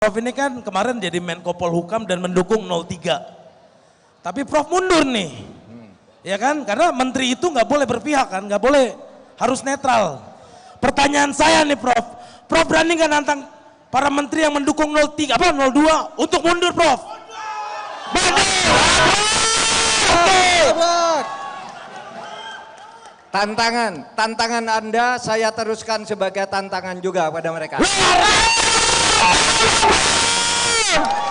Prof ini kan kemarin jadi Menko Polhukam dan mendukung 03. Tapi Prof mundur nih. Ya kan? Karena menteri itu nggak boleh berpihak kan, nggak boleh, harus netral. Pertanyaan saya nih Prof. Prof berani nggak nantang para menteri yang mendukung 03 apa 02 untuk mundur Prof? Tantangan Anda saya teruskan sebagai tantangan juga pada mereka.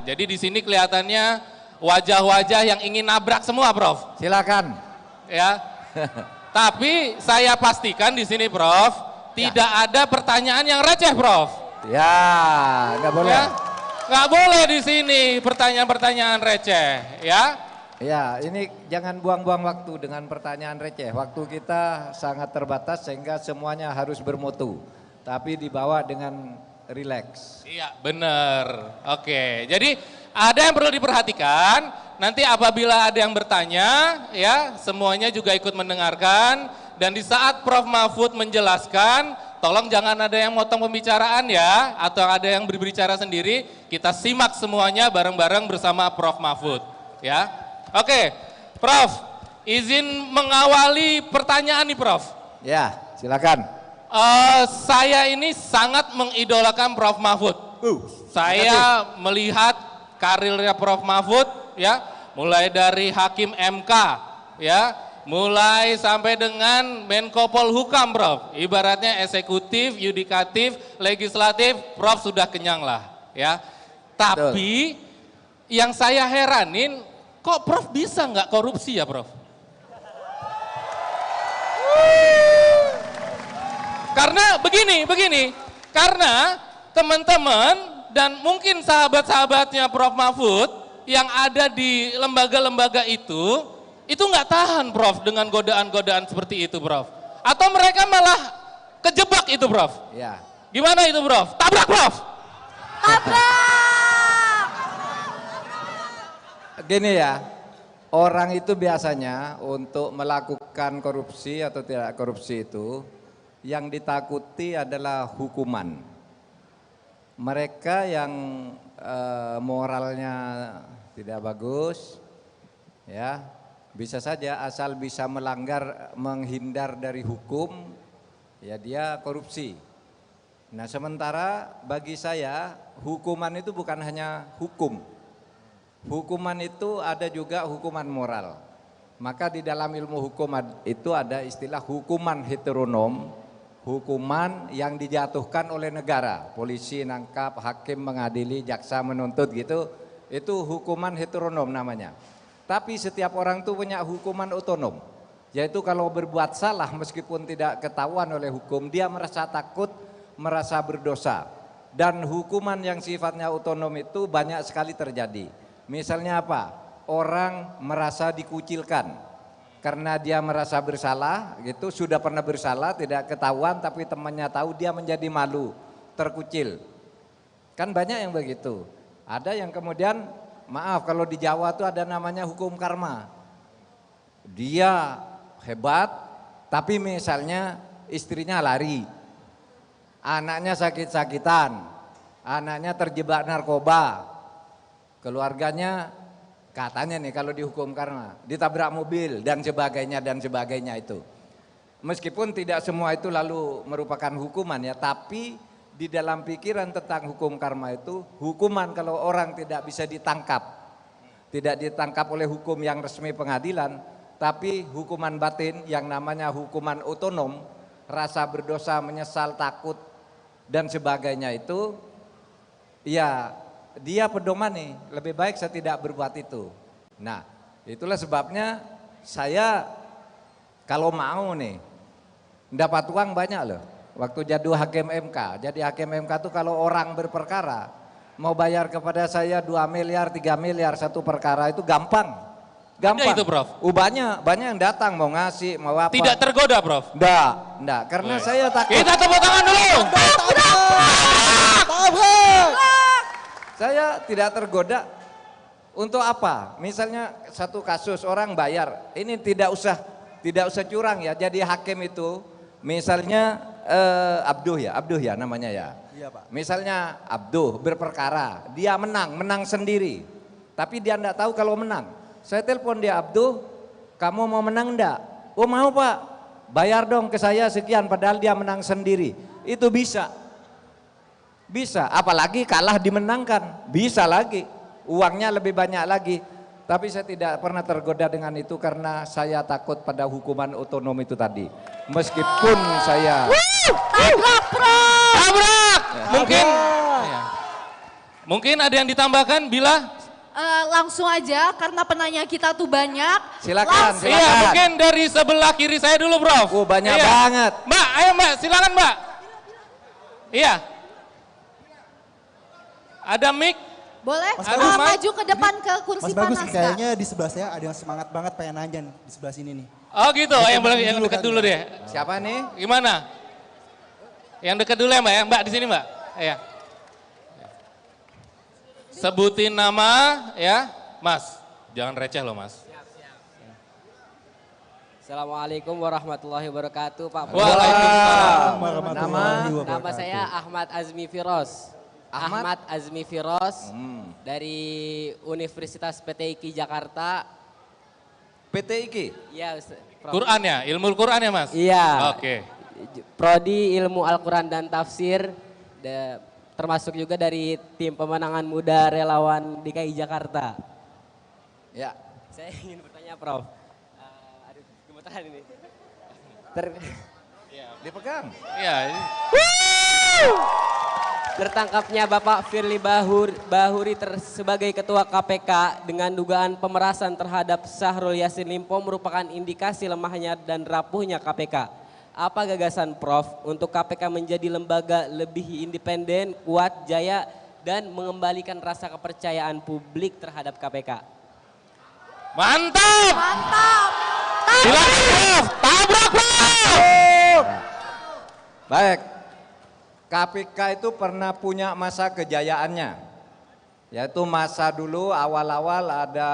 Jadi di sini kelihatannya wajah-wajah yang ingin nabrak semua, Prof. Silakan. Ya. Tapi saya pastikan di sini, Prof, tidak ada pertanyaan yang receh, Prof. Ya, nggak boleh. Ya. Nggak boleh di sini pertanyaan-pertanyaan receh, ya. Ya, ini jangan buang-buang waktu dengan pertanyaan receh. Waktu kita sangat terbatas sehingga semuanya harus bermutu. Tapi dibawa dengan rileks. Iya, benar. Oke, jadi ada yang perlu diperhatikan. Nanti apabila ada yang bertanya, ya semuanya juga ikut mendengarkan. Dan di saat Prof Mahfud menjelaskan, tolong jangan ada yang motong pembicaraan ya, atau ada yang berbicara sendiri. Kita simak semuanya bareng-bareng bersama Prof Mahfud, ya. Oke, Prof, izin mengawali pertanyaan nih, Prof. Ya, silakan. Saya ini sangat mengidolakan Prof Mahfud. Saya melihat karirnya Prof Mahfud, ya, mulai dari Hakim MK, ya, mulai sampai dengan Menko Polhukam, Prof. Ibaratnya eksekutif, yudikatif, legislatif, Prof sudah kenyang lah, ya. Tapi yang saya heranin, kok Prof bisa nggak korupsi ya, Prof? Karena begini, karena teman-teman dan mungkin sahabat-sahabatnya Prof Mahfud yang ada di lembaga-lembaga itu nggak tahan, Prof, dengan godaan-godaan seperti itu, Prof. Atau mereka malah kejebak itu, Prof. Ya. Gimana itu, Prof? Tabrak, Prof. Gini ya, orang itu biasanya untuk melakukan korupsi atau tidak korupsi itu, yang ditakuti adalah hukuman. Mereka yang moralnya tidak bagus, ya bisa saja asal bisa melanggar, menghindar dari hukum, ya dia korupsi. Nah sementara bagi saya hukuman itu bukan hanya hukum. Hukuman itu ada juga hukuman moral. Maka di dalam ilmu hukum itu ada istilah hukuman heteronom, hukuman yang dijatuhkan oleh negara, polisi nangkap, hakim mengadili, jaksa menuntut gitu, itu hukuman heteronom namanya. Tapi setiap orang itu punya hukuman otonom, yaitu kalau berbuat salah meskipun tidak ketahuan oleh hukum, dia merasa takut, merasa berdosa. Dan hukuman yang sifatnya otonom itu banyak sekali terjadi. Misalnya apa? Orang merasa dikucilkan karena dia merasa bersalah gitu, sudah pernah bersalah tidak ketahuan tapi temannya tahu, dia menjadi malu, terkucil. Kan banyak yang begitu. Ada yang kemudian, maaf kalau di Jawa tuh ada namanya hukum karma. Dia hebat tapi misalnya istrinya lari, anaknya sakit-sakitan, anaknya terjebak narkoba, keluarganya katanya nih kalau dihukum karma ditabrak mobil dan sebagainya itu. Meskipun tidak semua itu lalu merupakan hukuman ya, tapi di dalam pikiran tentang hukum karma itu, hukuman kalau orang tidak bisa ditangkap, tidak ditangkap oleh hukum yang resmi pengadilan, tapi hukuman batin yang namanya hukuman otonom, rasa berdosa, menyesal, takut dan sebagainya itu, ya dia pedoman nih, lebih baik saya tidak berbuat itu. Nah itulah sebabnya saya kalau mau nih dapat uang banyak loh. Waktu jadi hakim MK, jadi hakim MK tuh kalau orang berperkara mau bayar kepada saya 2 miliar, 3 miliar satu perkara itu gampang. Ada itu, Prof? Banyak yang datang mau ngasih, mau apa. Tidak tergoda, Prof? Enggak, karena saya takut. Kita tepuk tangan dulu. Saya tidak tergoda. Untuk apa? Misalnya satu kasus orang bayar, ini tidak usah curang ya. Jadi hakim itu misalnya Abduh ya namanya ya. Iya Pak. Misalnya Abduh berperkara, dia menang sendiri. Tapi dia enggak tahu kalau menang. Saya telepon dia, Abduh, kamu mau menang enggak? Oh mau Pak, bayar dong ke saya sekian padahal dia menang sendiri. Itu bisa. Bisa, apalagi kalah dimenangkan, bisa lagi. Uangnya lebih banyak lagi. Tapi saya tidak pernah tergoda dengan itu karena saya takut pada hukuman otonom itu tadi. Meskipun saya... Tabrak, Prof. Tabrak! Mungkin, ya. Mungkin ada yang ditambahkan, Bila? Langsung aja karena penanya kita tuh banyak. Silakan, Langsung. Iya, mungkin dari sebelah kiri saya dulu, Prof. Oh banyak Iya. banget. Mbak, ayo Mbak, silakan Mbak. Iya. Ada mic? Boleh Mas Bagus. maju ke depan ke kursi Mas Bagus panas Kak. kayaknya di sebelah saya ada yang semangat banget pengen nanya nih, di sebelah sini nih. Oh gitu, yang dulu dekat kali dulu ya. deh. Siapa nih? Gimana? Yang dekat dulu ya Mbak ya? Mbak di sini Mbak. Iya. Sebutin nama ya, Mas. Jangan receh loh Mas. Assalamualaikum warahmatullahi wabarakatuh Pak. Waalaikumsalam. Warahmatullahi wabarakatuh. Nama saya Ahmad Azmi Firoz. Ahmad Azmi Firoz dari Universitas PTIQ Jakarta. PTIQ. Iya, Prof. Quran ya, ilmu Quran ya Mas? Iya. Oke. Prodi Ilmu Al-Quran dan Tafsir, termasuk juga dari tim pemenangan muda relawan DKI Jakarta. Ya. Saya ingin bertanya Prof. Aduh, gemeteran ini. Dipegang. Iya. Tertangkapnya Bapak Firly Bahuri sebagai Ketua KPK dengan dugaan pemerasan terhadap Syahrul Yassin Limpo merupakan indikasi lemahnya dan rapuhnya KPK. Apa gagasan Prof untuk KPK menjadi lembaga lebih independen, kuat, jaya, dan mengembalikan rasa kepercayaan publik terhadap KPK? Mantap. Mantap. Silakan Prof. Tabrak Prof. Baik. KPK itu pernah punya masa kejayaannya. Yaitu masa dulu awal-awal ada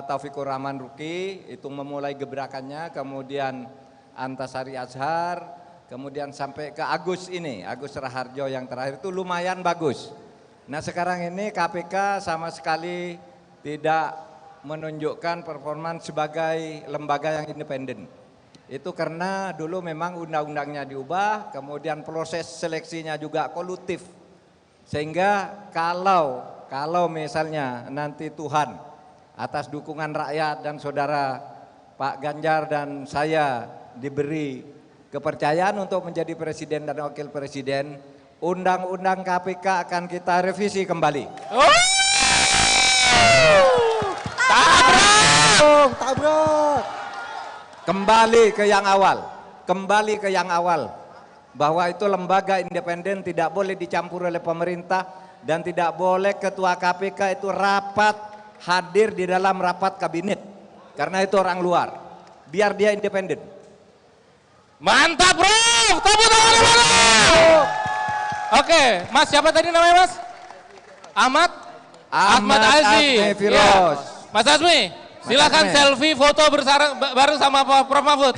Taufikur Rahman Ruki, itu memulai gebrakannya, kemudian Antasari Azhar, kemudian sampai ke Agus ini, Agus Raharjo yang terakhir itu lumayan bagus. Nah sekarang ini KPK sama sekali tidak menunjukkan performa sebagai lembaga yang independen. Itu karena dulu memang undang-undangnya diubah, kemudian proses seleksinya juga kolutif. Sehingga kalau misalnya nanti Tuhan atas dukungan rakyat dan saudara Pak Ganjar dan saya diberi kepercayaan untuk menjadi presiden dan wakil presiden, undang-undang KPK akan kita revisi kembali. Tabrak. Kembali ke yang awal, bahwa itu lembaga independen tidak boleh dicampur oleh pemerintah dan tidak boleh ketua KPK itu hadir di dalam rapat kabinet karena itu orang luar, biar dia independen. Mantap Prof. Tepuk tangan dulu. Oke, Mas siapa tadi namanya Mas? Ahmad Azmi. Firoz. Iya. Mas Azmi, silakan Azmi. selfie foto bareng sama Prof Mahfud.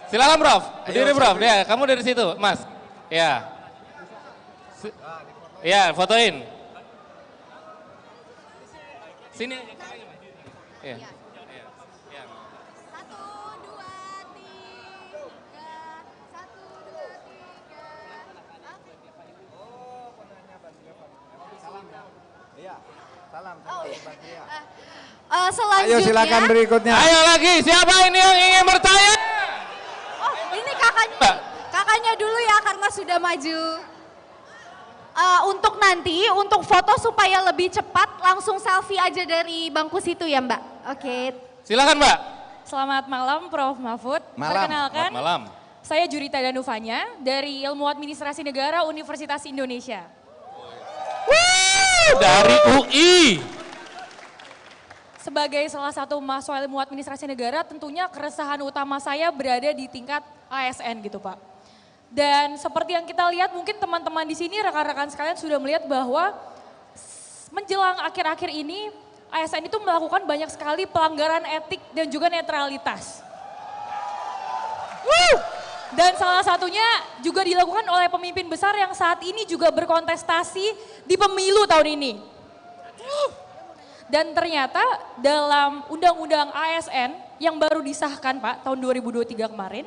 Silakan Prof. Berdiri Prof. Ya, kamu dari situ, Mas. Ya. Ya, fotoin. Sini aja. Ya. Selanjutnya. Ayo silakan berikutnya. Ayo lagi, siapa ini yang ingin bertanya? Oh, ini kakaknya dulu ya karena sudah maju. Untuk nanti, untuk foto supaya lebih cepat, langsung selfie aja dari bangku situ ya Mbak. Oke. Silakan Mbak. Selamat malam Prof Mahfud. Malam. Perkenalkan, Malam. saya Jurita Danuvanya dari Ilmu Administrasi Negara Universitas Indonesia. Dari UI. Sebagai salah satu mahasiswa Ilmu Administrasi Negara, tentunya keresahan utama saya berada di tingkat ASN gitu Pak. Dan seperti yang kita lihat, mungkin teman-teman di sini, rekan-rekan sekalian sudah melihat bahwa menjelang akhir-akhir ini, ASN itu melakukan banyak sekali pelanggaran etik dan juga netralitas. Dan salah satunya juga dilakukan oleh pemimpin besar yang saat ini juga berkontestasi di pemilu tahun ini. Dan ternyata dalam Undang-Undang ASN yang baru disahkan Pak tahun 2023 kemarin,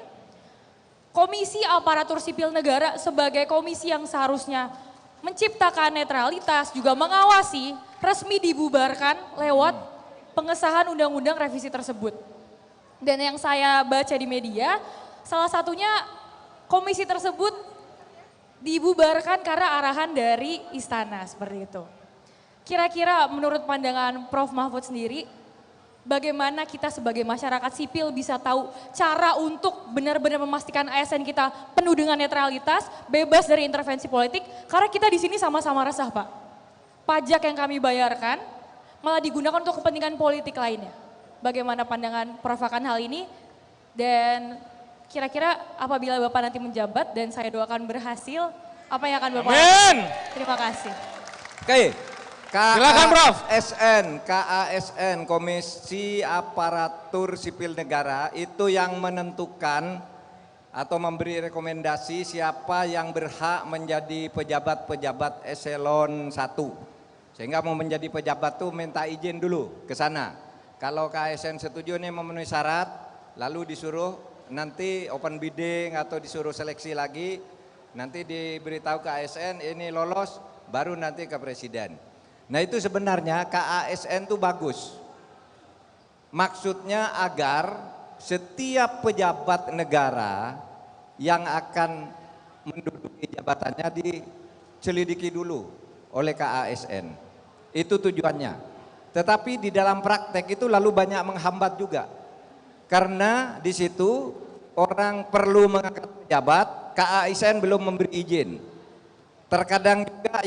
Komisi Aparatur Sipil Negara sebagai komisi yang seharusnya menciptakan netralitas juga mengawasi resmi dibubarkan lewat pengesahan undang-undang revisi tersebut. Dan yang saya baca di media, salah satunya komisi tersebut dibubarkan karena arahan dari istana seperti itu. Kira-kira menurut pandangan Prof. Mahfud sendiri, bagaimana kita sebagai masyarakat sipil bisa tahu cara untuk benar-benar memastikan ASN kita penuh dengan netralitas, bebas dari intervensi politik, karena kita di sini sama-sama resah Pak. Pajak yang kami bayarkan malah digunakan untuk kepentingan politik lainnya. Bagaimana pandangan Prof akan hal ini? Dan kira-kira apabila Bapak nanti menjabat dan saya doakan berhasil, apa yang akan Bapak lakukan? Terima kasih. Oke. Silakan, Prof. KASN, Komisi Aparatur Sipil Negara, itu yang menentukan atau memberi rekomendasi siapa yang berhak menjadi pejabat-pejabat eselon 1. Sehingga mau menjadi pejabat tuh minta izin dulu ke sana. Kalau KASN setuju nih memenuhi syarat, lalu disuruh nanti open bidding atau disuruh seleksi lagi, nanti diberitahu ke ASN ini lolos, baru nanti ke presiden. Nah itu sebenarnya KASN itu bagus. Maksudnya agar setiap pejabat negara yang akan menduduki jabatannya diselidiki dulu oleh KASN. Itu tujuannya. Tetapi di dalam praktek itu lalu banyak menghambat juga. Karena di situ orang perlu mengangkat pejabat, KASN belum memberi izin. Terkadang juga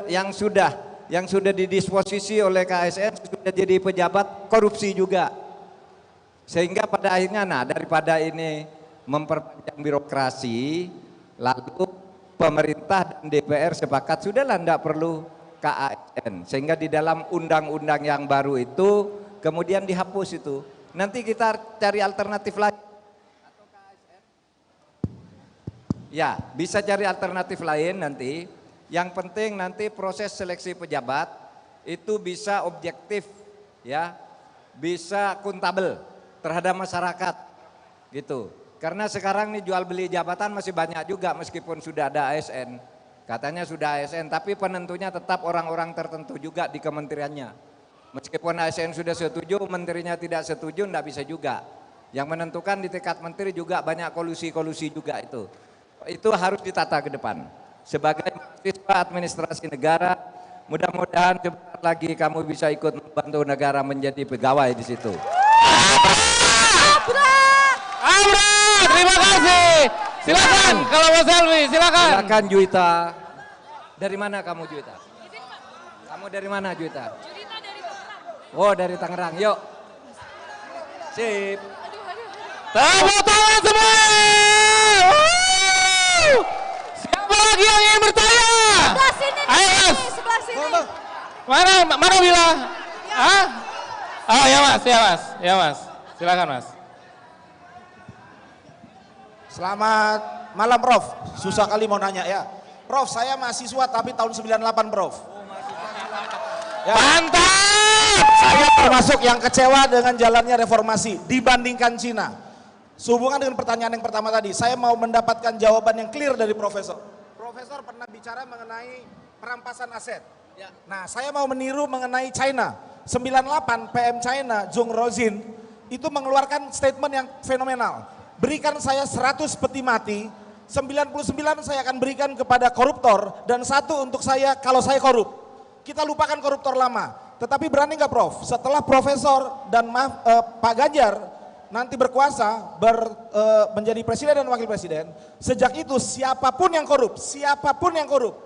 yang sudah didisposisi oleh KASN sudah jadi pejabat korupsi juga. Sehingga pada akhirnya daripada ini memperpanjang birokrasi, lalu pemerintah dan DPR sepakat sudahlah tidak perlu KASN. Sehingga di dalam undang-undang yang baru itu kemudian dihapus itu. Nanti kita cari alternatif lain. Ya, bisa cari alternatif lain nanti. Yang penting nanti proses seleksi pejabat itu bisa objektif, ya, bisa akuntabel terhadap masyarakat, gitu. Karena sekarang nih jual beli jabatan masih banyak juga meskipun sudah ada ASN, katanya sudah ASN, tapi penentunya tetap orang-orang tertentu juga di kementeriannya. Meskipun ASN sudah setuju, menterinya tidak setuju, tidak bisa juga. Yang menentukan di tingkat menteri juga banyak kolusi-kolusi juga itu. Itu harus ditata ke depan. Sebagai mahasiswa administrasi negara, mudah-mudahan sebentar lagi kamu bisa ikut membantu negara menjadi pegawai di situ. Abra, terima kasih. Silakan kalau mau selfie, silakan. Silakan Juwita. Dari mana kamu Juwita? Kamu dari mana Juwita? Oh dari Tangerang, yuk. Sip. Tepuk tangan semua. Siapa lagi yang ingin bertanya? Sebelah sini nih, Ayo Mas. sebelah sini. Mana Bila? Hah? Oh ya Mas. Silakan Mas. Selamat malam Prof. Susah kali mau nanya ya. Prof, saya mahasiswa tapi tahun 98 Prof. Ya. Mantap! Saya termasuk yang kecewa dengan jalannya reformasi dibandingkan Cina. Sehubungan dengan pertanyaan yang pertama tadi, saya mau mendapatkan jawaban yang clear dari Profesor. Profesor pernah bicara mengenai perampasan aset. Nah, saya mau meniru mengenai China. 98 PM China, Zhong Rozin, itu mengeluarkan statement yang fenomenal. Berikan saya 100 peti mati, 99 saya akan berikan kepada koruptor, dan 1 untuk saya kalau saya korup. Kita lupakan koruptor lama. Tetapi berani nggak Prof? Setelah Profesor dan Pak Ganjar nanti berkuasa menjadi presiden dan wakil presiden, sejak itu siapapun yang korup,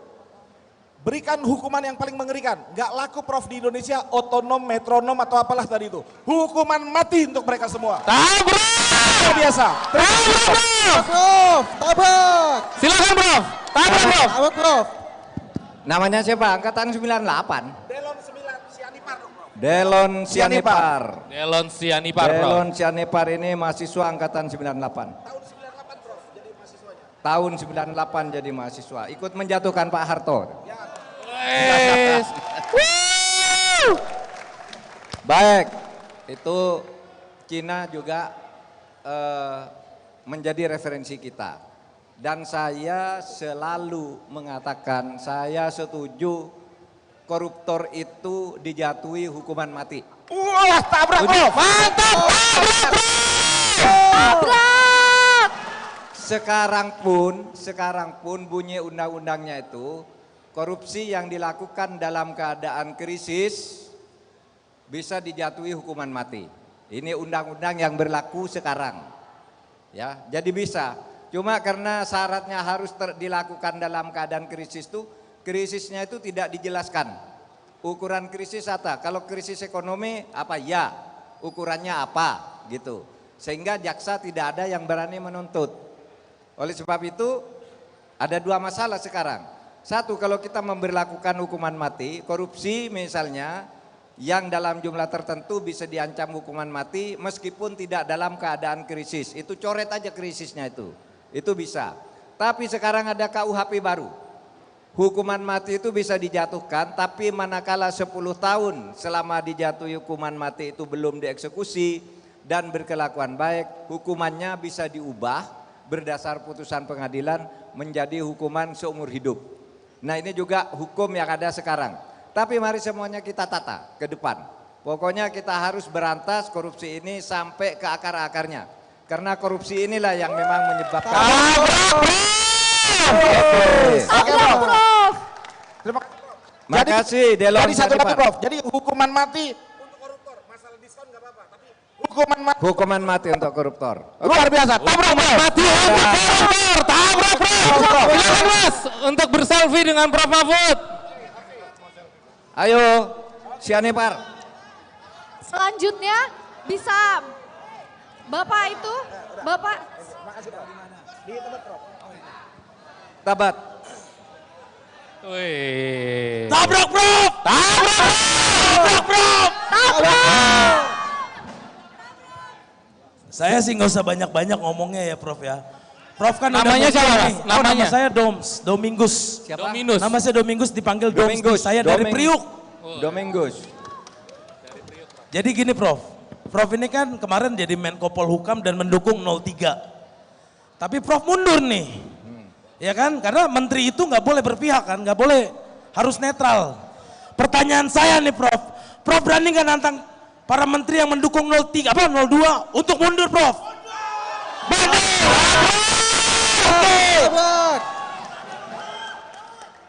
berikan hukuman yang paling mengerikan. Nggak laku Prof di Indonesia otonom, metronom atau apalah tadi itu. Hukuman mati untuk mereka semua. Tabrak! Biasa. Prof, tabrak. Silakan Prof. Tabrak Prof. Namanya siapa? Angkatan 98. Delon 9 Sianipar dong Prof. Delon Sianipar. Delon Sianipar Prof. Delon Sianipar ini mahasiswa angkatan 98. Tahun 98 Prof. Jadi tahun 98 jadi mahasiswa, ikut menjatuhkan Pak Harto. Baik, itu Cina juga menjadi referensi kita. Dan saya selalu mengatakan saya setuju koruptor itu dijatuhi hukuman mati. Wah, tabrak bro. Mantap. Tabrak! Sekarang pun bunyi undang-undangnya itu korupsi yang dilakukan dalam keadaan krisis bisa dijatuhi hukuman mati. Ini undang-undang yang berlaku sekarang. Ya, jadi bisa. Cuma karena syaratnya harus dilakukan dalam keadaan krisis itu, krisisnya itu tidak dijelaskan. Ukuran krisis apa? Kalau krisis ekonomi apa? Ya. Ukurannya apa? Gitu. Sehingga jaksa tidak ada yang berani menuntut. Oleh sebab itu ada dua masalah sekarang. Satu, kalau kita memberlakukan hukuman mati, korupsi misalnya yang dalam jumlah tertentu bisa diancam hukuman mati meskipun tidak dalam keadaan krisis. Itu coret aja krisisnya itu bisa. Tapi sekarang ada KUHP baru. Hukuman mati itu bisa dijatuhkan, tapi manakala 10 tahun selama dijatuhi hukuman mati itu belum dieksekusi dan berkelakuan baik, hukumannya bisa diubah berdasar putusan pengadilan menjadi hukuman seumur hidup. Nah, ini juga hukum yang ada sekarang. Tapi mari semuanya kita tata ke depan. Pokoknya kita harus berantas korupsi ini sampai ke akar-akarnya. Karena korupsi inilah yang memang menyebabkan. Oke, Prof. Terima kasih. Makasih, Delon. Jadi satu lagi, Prof. Jadi hukuman mati untuk koruptor, masalah diskon nggak apa-apa, tapi hukuman mati untuk koruptor. Luar biasa. Tabrak, Prof. Mati untuk koruptor. Tabrak, Prof. Silakan Mas untuk berselfie dengan Prof Mahfud. Ayo, Sianipar. Selanjutnya bisa Bapak itu, Bapak. Tabat. Wih. Tabrak, Prof! Tabrak, Prof! Tabrak! Saya sih nggak usah banyak-banyak ngomongnya ya, Prof ya. Prof kan Namanya udah siapa, muncul Mas? nih. Oh, Namanya? nama saya Domingus. Siapa? Dominus. Nama saya Domingus, dipanggil Domingus. Saya dari Priuk. Domingus. Jadi gini, Prof. Prof ini kan kemarin jadi Menko Polhukam dan mendukung 03. Tapi Prof mundur nih. Ya kan? Karena menteri itu nggak boleh berpihak kan, nggak boleh, harus netral. Pertanyaan saya nih, Prof. Prof berani nggak nantang para menteri yang mendukung 03 apa 02 untuk mundur, Prof?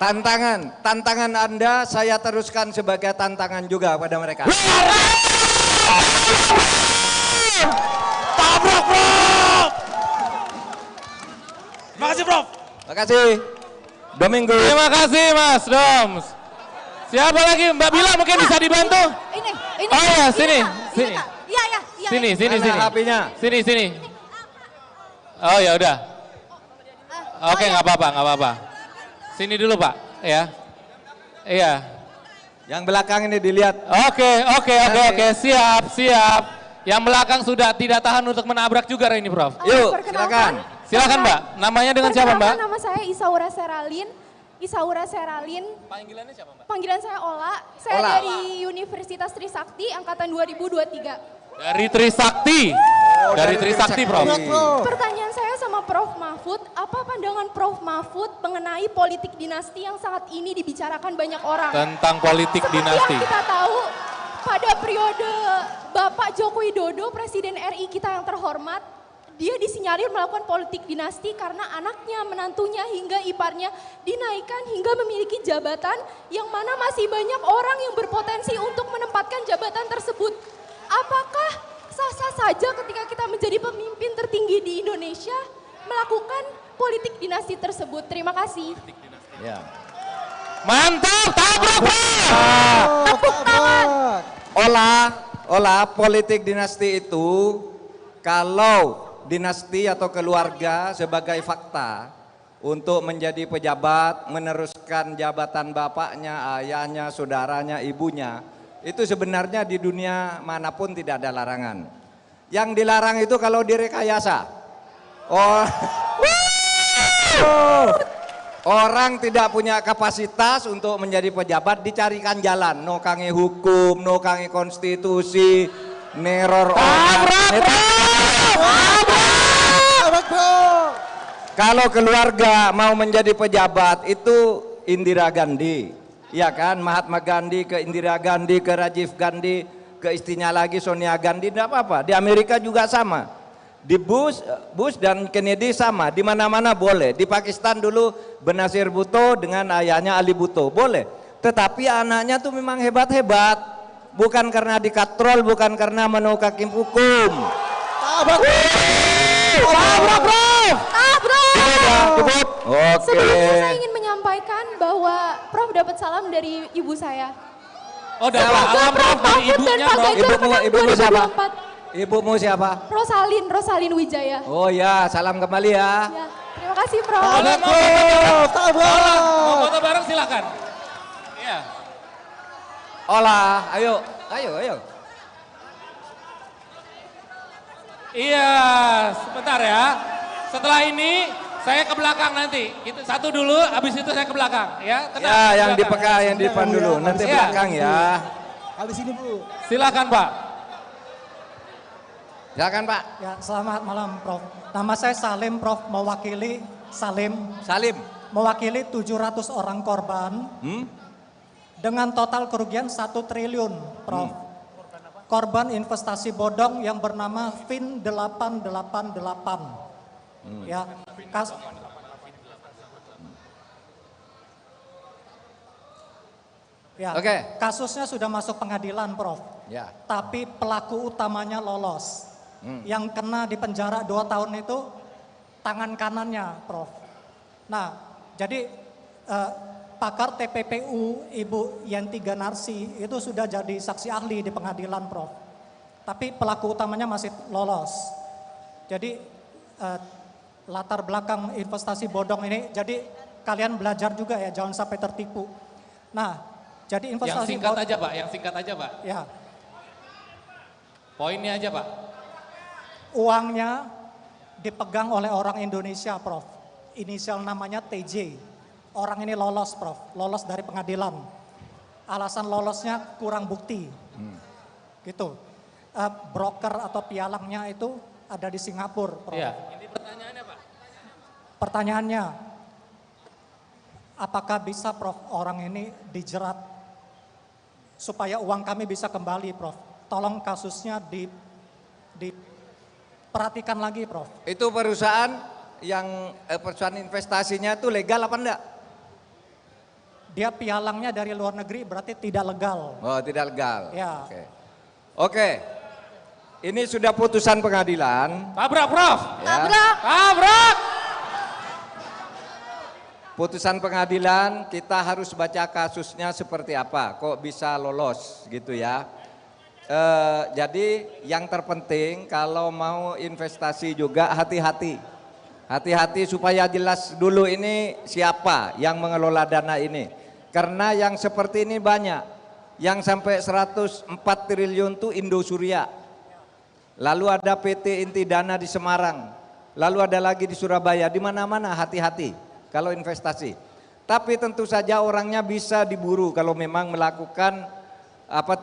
Tantangan Anda saya teruskan sebagai tantangan juga pada mereka. Tabrak, Prof! Terima kasih, Prof. Terima kasih. Domingus. Terima kasih Mas Doms. Siapa lagi? Mbak Bila mungkin bisa dibantu? Ini. Oh ya, sini, Kak. sini. Kak. Iya. Sini. Mana HP-nya? Sini. Oh ya udah. Oke, nggak apa-apa. Sini dulu Pak, ya. Iya. Yang belakang ini dilihat. Oke, siap. Yang belakang sudah tidak tahan untuk menabrak juga ini, Prof. Yuk, perkenalkan. Silakan Mbak. Namanya dengan siapa Mbak? Nama saya Isaura Seralin. Panggilannya siapa Mbak? Panggilan saya Ola. Saya Ola. dari Universitas Trisakti angkatan 2023. Dari Trisakti. Dari Trisakti, Prof. Pertanyaan saya sama Prof Mahfud, apa pandangan Prof Mahfud mengenai politik dinasti yang saat ini dibicarakan banyak orang? Tentang politik Seperti dinasti. yang kita tahu, pada periode Bapak Joko Widodo, Presiden RI kita yang terhormat, dia disinyalir melakukan politik dinasti karena anaknya, menantunya, hingga iparnya dinaikkan hingga memiliki jabatan yang mana masih banyak orang yang berpotensi untuk menempatkan jabatan tersebut. Apakah sah-sah saja ketika kita menjadi pemimpin tertinggi di Indonesia melakukan politik dinasti tersebut? Terima kasih. Ya. Mantap, tabrak Prof. Tepuk tangan. Olah politik dinasti itu kalau dinasti atau keluarga sebagai fakta untuk menjadi pejabat, meneruskan jabatan bapaknya, ayahnya, saudaranya, ibunya, itu sebenarnya di dunia manapun tidak ada larangan. Yang dilarang itu kalau direkayasa. Oh, Orang tidak punya kapasitas untuk menjadi pejabat, dicarikan jalan. No kange hukum, no kange konstitusi, neror orang. Kalau keluarga mau menjadi pejabat itu Indira Gandhi, ya kan? Mahatma Gandhi ke Indira Gandhi, ke Rajiv Gandhi, ke istrinya lagi Sonia Gandhi, tidak apa-apa. Di Amerika juga sama. Di Bush dan Kennedy sama, di mana-mana boleh. Di Pakistan dulu Benazir Bhutto dengan ayahnya Ali Bhutto, boleh. Tetapi anaknya tuh memang hebat-hebat. Bukan karena dikatrol, bukan karena menolak hakim hukum. Oke. Sebelumnya saya ingin menyampaikan bahwa Prof dapat salam dari ibu saya. Oh, dapat salam Prof dari ibunya, Prof. Ibumu siapa? Ibumu siapa? Rosalin Wijaya. Oh ya, salam kembali ya. Ya, terima kasih Prof. Mau foto bareng silakan. Iya. Olah, ayo. Iya, sebentar ya. Setelah ini saya ke belakang nanti. Kita satu dulu, habis itu saya ke belakang ya. Tenang, Ya, yang di depan dulu, nanti belakang ya. Habis ini Bu. Silakan Pak. Silakan Pak. Ya, selamat malam Prof. Nama saya Salim Prof, mewakili Salim. Mewakili 700 orang korban. Dengan total kerugian 1 triliun, Prof. Korban investasi bodong yang bernama Fin 888. Ya, Oke. Kasusnya sudah masuk pengadilan, Prof. Ya. Tapi pelaku utamanya lolos. Yang kena di penjara 2 tahun itu tangan kanannya, Prof. Nah, jadi pakar TPPU Ibu Yanti Ganarsi itu sudah jadi saksi ahli di pengadilan, Prof. Tapi pelaku utamanya masih lolos. Jadi latar belakang investasi bodong ini, jadi kalian belajar juga ya, jangan sampai tertipu. Nah, jadi investasi Yang singkat aja Pak. Ya. Poinnya aja Pak. Uangnya dipegang oleh orang Indonesia, Prof. Inisial namanya TJ. Orang ini lolos, Prof. Lolos dari pengadilan. Alasan lolosnya kurang bukti. Gitu. Broker atau pialangnya itu ada di Singapura, Prof. Iya. Ini pertanyaannya Pak. Pertanyaannya, apakah bisa, Prof, orang ini dijerat supaya uang kami bisa kembali, Prof? Tolong kasusnya diperhatikan lagi, Prof. Itu perusahaan yang perusahaan investasinya itu legal apa enggak? Dia pialangnya dari luar negeri, berarti tidak legal. Oh, tidak legal. Ya. Oke. Ini sudah putusan pengadilan. Tabrak Prof. Ya. Tabrak. Putusan pengadilan, kita harus baca kasusnya seperti apa, kok bisa lolos gitu ya. Jadi yang terpenting kalau mau investasi juga hati-hati. Hati-hati supaya jelas dulu ini siapa yang mengelola dana ini. Karena yang seperti ini banyak. Yang sampai 104 triliun itu Indosuria. Lalu ada PT Inti Dana di Semarang. Lalu ada lagi di Surabaya, di mana-mana hati-hati kalau investasi. Tapi tentu saja orangnya bisa diburu kalau memang melakukan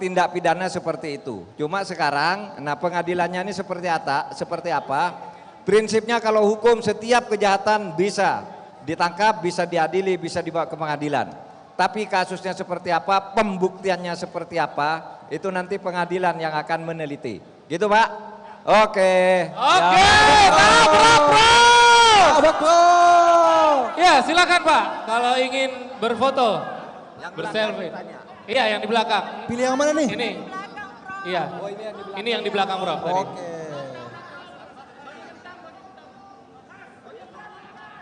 tindak pidana seperti itu. Cuma sekarang, nah pengadilannya ini seperti apa? Prinsipnya kalau hukum setiap kejahatan bisa ditangkap, bisa diadili, bisa dibawa ke pengadilan. Tapi kasusnya seperti apa, pembuktiannya seperti apa, itu nanti pengadilan yang akan meneliti. Gitu Pak? Oke. Ya silakan Pak, kalau ingin berfoto, berselfie. Iya yang di belakang. Pilih yang mana nih? Ini. Iya. Ini yang di belakang Prof.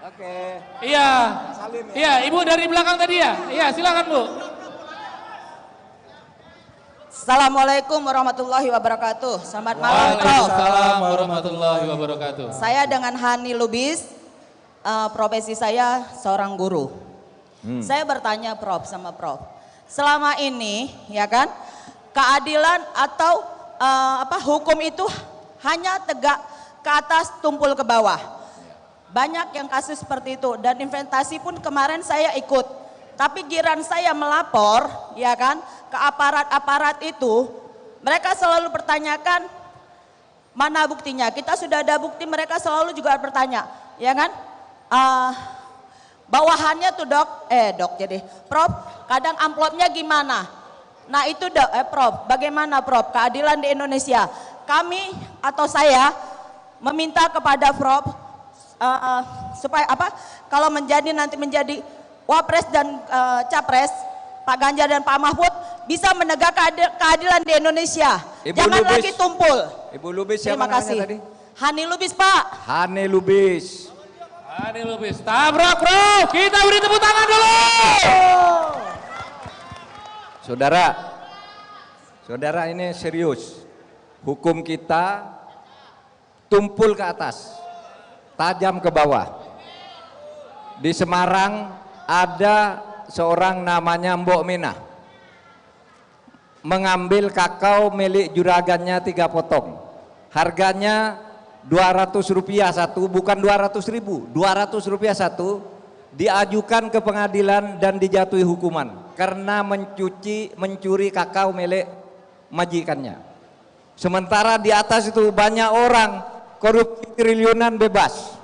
Oke. Iya. Iya, Ibu dari belakang tadi ya? Iya, silakan Bu. Assalamualaikum warahmatullahi wabarakatuh. Selamat malam, Prof. Waalaikumsalam warahmatullahi wabarakatuh. Saya dengan Hani Lubis, profesi saya seorang guru. Saya bertanya Prof sama Prof. Selama ini, ya kan, keadilan atau hukum itu hanya tegak ke atas tumpul ke bawah. Banyak yang kasus seperti itu dan investasi pun kemarin saya ikut. Tapi giran saya melapor, ya kan, ke aparat-aparat itu, mereka selalu pertanyakan mana buktinya. Kita sudah ada bukti, mereka selalu juga bertanya, ya kan? Bawahannya tuh Prof, kadang amplopnya gimana? Nah itu Prof, bagaimana Prof keadilan di Indonesia? Kami atau saya meminta kepada Prof supaya kalau nanti menjadi Wapres dan Capres, Pak Ganjar dan Pak Mahfud bisa menegakkan keadilan di Indonesia. Ibu Jangan Lubis. lagi tumpul. Ibu Lubis siapa Terima kasih. namanya tadi? Hani Lubis Pak. Hani Lubis. Hani Lubis, tabrak bro, kita beri tepuk tangan dulu. Saudara ini serius. Hukum kita tumpul ke atas, tajam ke bawah. Di Semarang ada seorang namanya Mbok Minah mengambil kakao milik juragannya 3 potong. Harganya Rp200 satu, bukan Rp200.000, Rp200 satu. Diajukan ke pengadilan dan dijatuhi hukuman karena mencuri kakao milik majikannya. Sementara di atas itu banyak orang korupsi triliunan bebas.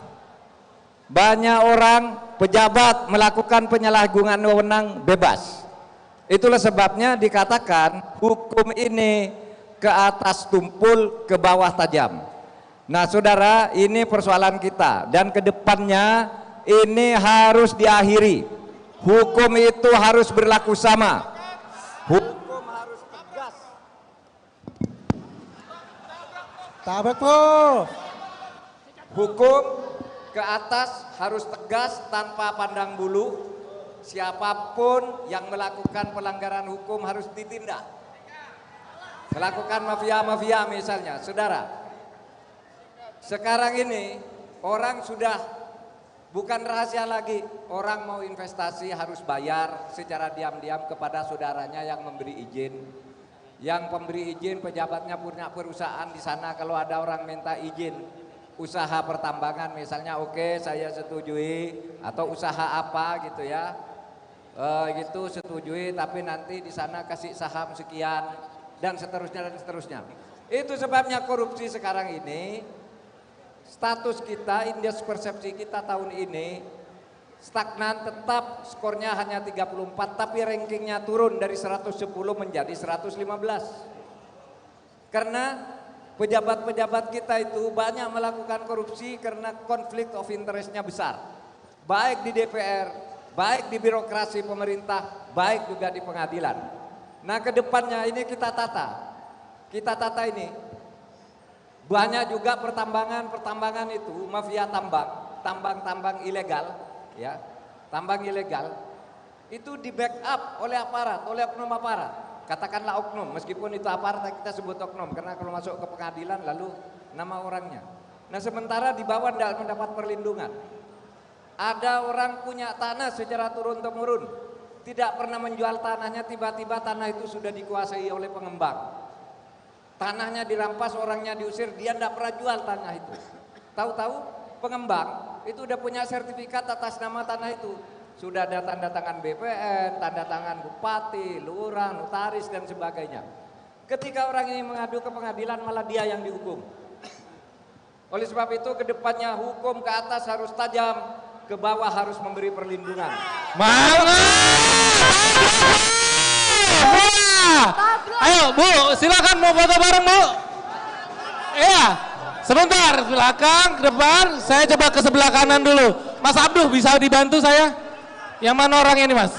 Banyak orang pejabat melakukan penyalahgunaan wewenang bebas. Itulah sebabnya dikatakan hukum ini ke atas tumpul, ke bawah tajam. Nah saudara, ini persoalan kita dan ke depannya ini harus diakhiri. Hukum itu harus berlaku sama. Hukum harus tegas. Tabrak Prof. Hukum ke atas harus tegas tanpa pandang bulu. Siapapun yang melakukan pelanggaran hukum harus ditindak. Melakukan mafia-mafia misalnya, saudara. Sekarang ini orang sudah bukan rahasia lagi, orang mau investasi harus bayar secara diam-diam kepada saudaranya yang memberi izin. Yang pemberi izin pejabatnya punya perusahaan di sana, kalau ada orang minta izin usaha pertambangan misalnya, oke, saya setujui, atau usaha apa gitu ya, gitu setujui, tapi nanti di sana kasih saham sekian dan seterusnya dan seterusnya. Itu sebabnya korupsi sekarang ini, status kita, indeks persepsi kita tahun ini stagnan, tetap skornya hanya 34, tapi rankingnya turun dari 110 menjadi 115. Karena pejabat-pejabat kita itu banyak melakukan korupsi karena konflik of interestnya besar. Baik di DPR, baik di birokrasi pemerintah, baik juga di pengadilan. Nah kedepannya ini kita tata ini. Banyak juga pertambangan itu, mafia tambang ilegal, ya, tambang ilegal, itu di backup oleh aparat, oleh oknum aparat. Katakanlah oknum, meskipun itu aparat kita sebut oknum, karena kalau masuk ke pengadilan lalu nama orangnya. Nah sementara di bawah tidak mendapat perlindungan. Ada orang punya tanah secara turun-temurun, tidak pernah menjual tanahnya, tiba-tiba tanah itu sudah dikuasai oleh pengembang. Tanahnya dirampas, orangnya diusir, dia tidak pernah jual tanah itu. Tahu-tahu pengembang itu udah punya sertifikat atas nama tanah itu. Sudah ada tanda tangan BPN, tanda tangan bupati, lurah, notaris dan sebagainya. Ketika orang ini mengadu ke pengadilan malah dia yang dihukum. Oleh sebab itu kedepannya hukum ke atas harus tajam, ke bawah harus memberi perlindungan. Ayo Bu, silakan mau foto bareng Bu. Iya, sebentar, belakang, ke depan, saya coba ke sebelah kanan dulu. Mas Abduh bisa dibantu saya? Yang mana orangnya nih Mas?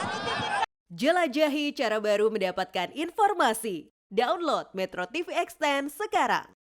Jelajahi cara baru mendapatkan informasi. Download Metro TV Extend sekarang.